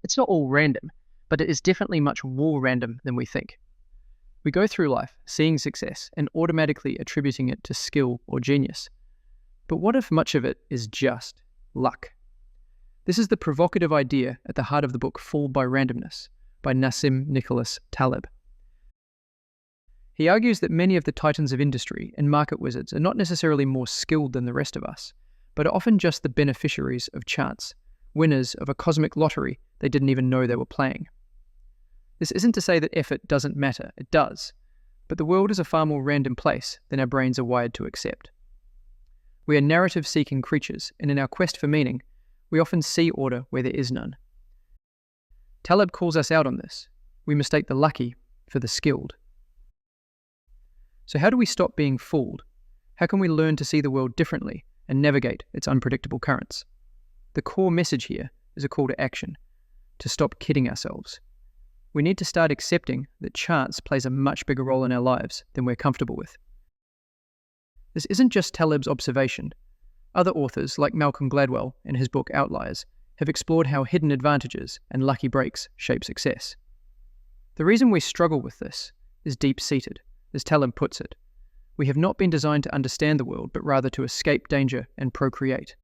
It's not all random, but it is definitely much more random than we think. We go through life seeing success and automatically attributing it to skill or genius. But what if much of it is just luck? This is the provocative idea at the heart of the book Fooled by Randomness by Nassim Nicholas Taleb. He argues that many of the titans of industry and market wizards are not necessarily more skilled than the rest of us, but are often just the beneficiaries of chance, winners of a cosmic lottery they didn't even know they were playing. This isn't to say that effort doesn't matter, it does, but the world is a far more random place than our brains are wired to accept. We are narrative-seeking creatures, and in our quest for meaning, we often see order where there is none. Taleb calls us out on this. We mistake the lucky for the skilled. So how do we stop being fooled? How can we learn to see the world differently and navigate its unpredictable currents? The core message here is a call to action, to stop kidding ourselves. We need to start accepting that chance plays a much bigger role in our lives than we're comfortable with. This isn't just Taleb's observation. Other authors, like Malcolm Gladwell in his book Outliers, have explored how hidden advantages and lucky breaks shape success. The reason we struggle with this is deep-seated, as Taleb puts it. We have not been designed to understand the world, but rather to escape danger and procreate.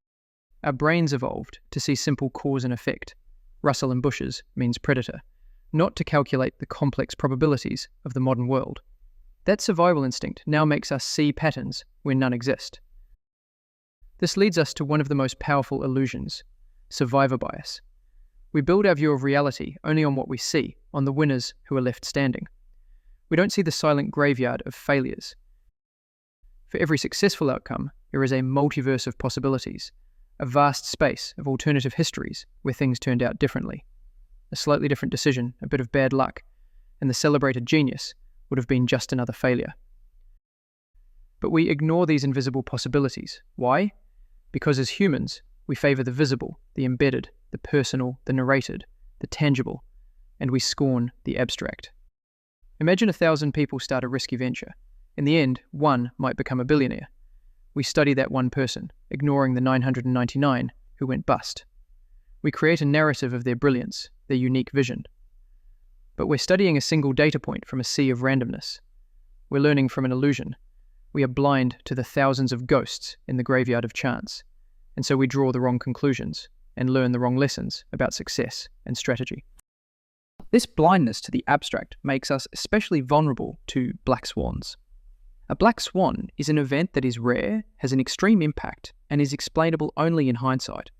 Our brains evolved to see simple cause and effect. Rustle in bushes means predator, not to calculate the complex probabilities of the modern world. That survival instinct now makes us see patterns where none exist. This leads us to one of the most powerful illusions, survivor bias. We build our view of reality only on what we see, on the winners who are left standing. We don't see the silent graveyard of failures. For every successful outcome, there is a multiverse of possibilities, a vast space of alternative histories where things turned out differently. A slightly different decision, a bit of bad luck, and the celebrated genius would have been just another failure. But we ignore these invisible possibilities. Why? Because as humans, we favour the visible, the embedded, the personal, the narrated, the tangible, and we scorn the abstract. Imagine 1,000 people start a risky venture. In the end, one might become a billionaire. We study that one person, ignoring the 999 who went bust. We create a narrative of their brilliance, their unique vision. But we're studying a single data point from a sea of randomness. We're learning from an illusion. We are blind to the thousands of ghosts in the graveyard of chance, and so we draw the wrong conclusions and learn the wrong lessons about success and strategy. This blindness to the abstract makes us especially vulnerable to black swans. A black swan is an event that is rare, has an extreme impact, and is explainable only in hindsight.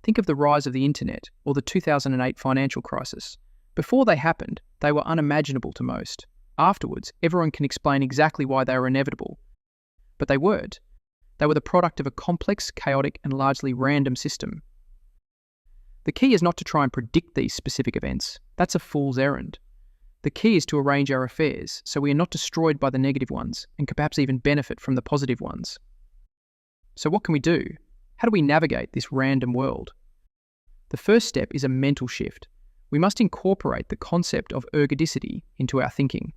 Think of the rise of the internet or the 2008 financial crisis. Before they happened, they were unimaginable to most. Afterwards, everyone can explain exactly why they were inevitable. But they weren't. They were the product of a complex, chaotic, and largely random system. The key is not to try and predict these specific events. That's a fool's errand. The key is to arrange our affairs so we are not destroyed by the negative ones and can perhaps even benefit from the positive ones. So what can we do? How do we navigate this random world? The first step is a mental shift. We must incorporate the concept of ergodicity into our thinking.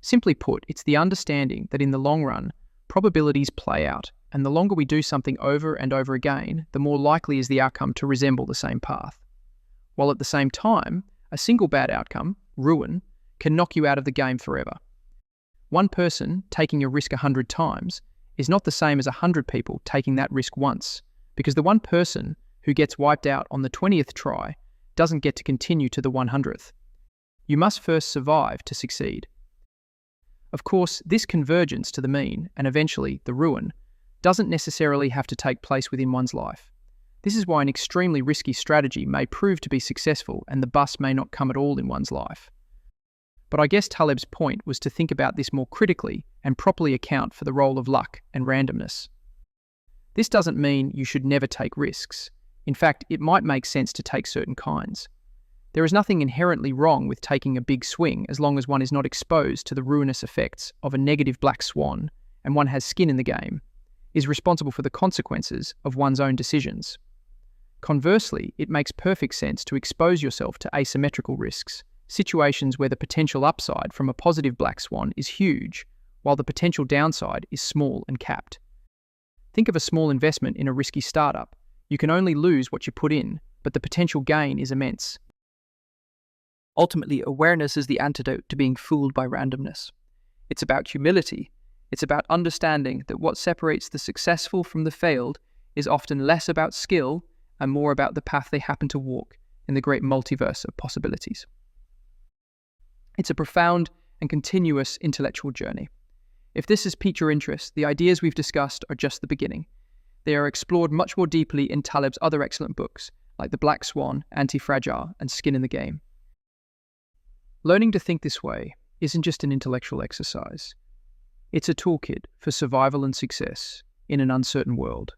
Simply put, it's the understanding that in the long run, probabilities play out, and the longer we do something over and over again, the more likely is the outcome to resemble the same path. While at the same time, a single bad outcome, ruin, can knock you out of the game forever. One person taking a risk 100 times is not the same as 100 people taking that risk once, because the one person who gets wiped out on the 20th try doesn't get to continue to the 100th. You must first survive to succeed. Of course, this convergence to the mean, and eventually the ruin, doesn't necessarily have to take place within one's life. This is why an extremely risky strategy may prove to be successful and the bust may not come at all in one's life. But I guess Taleb's point was to think about this more critically and properly account for the role of luck and randomness. This doesn't mean you should never take risks. In fact, it might make sense to take certain kinds. There is nothing inherently wrong with taking a big swing as long as one is not exposed to the ruinous effects of a negative black swan and one has skin in the game, is responsible for the consequences of one's own decisions. Conversely, it makes perfect sense to expose yourself to asymmetrical risks, situations where the potential upside from a positive black swan is huge, while the potential downside is small and capped. Think of a small investment in a risky startup. You can only lose what you put in, but the potential gain is immense. Ultimately, awareness is the antidote to being fooled by randomness. It's about humility. It's about understanding that what separates the successful from the failed is often less about skill and more about the path they happen to walk in the great multiverse of possibilities. It's a profound and continuous intellectual journey. If this has piqued your interest, the ideas we've discussed are just the beginning. They are explored much more deeply in Taleb's other excellent books, like The Black Swan, Anti-Fragile, and Skin in the Game. Learning to think this way isn't just an intellectual exercise. It's a toolkit for survival and success in an uncertain world.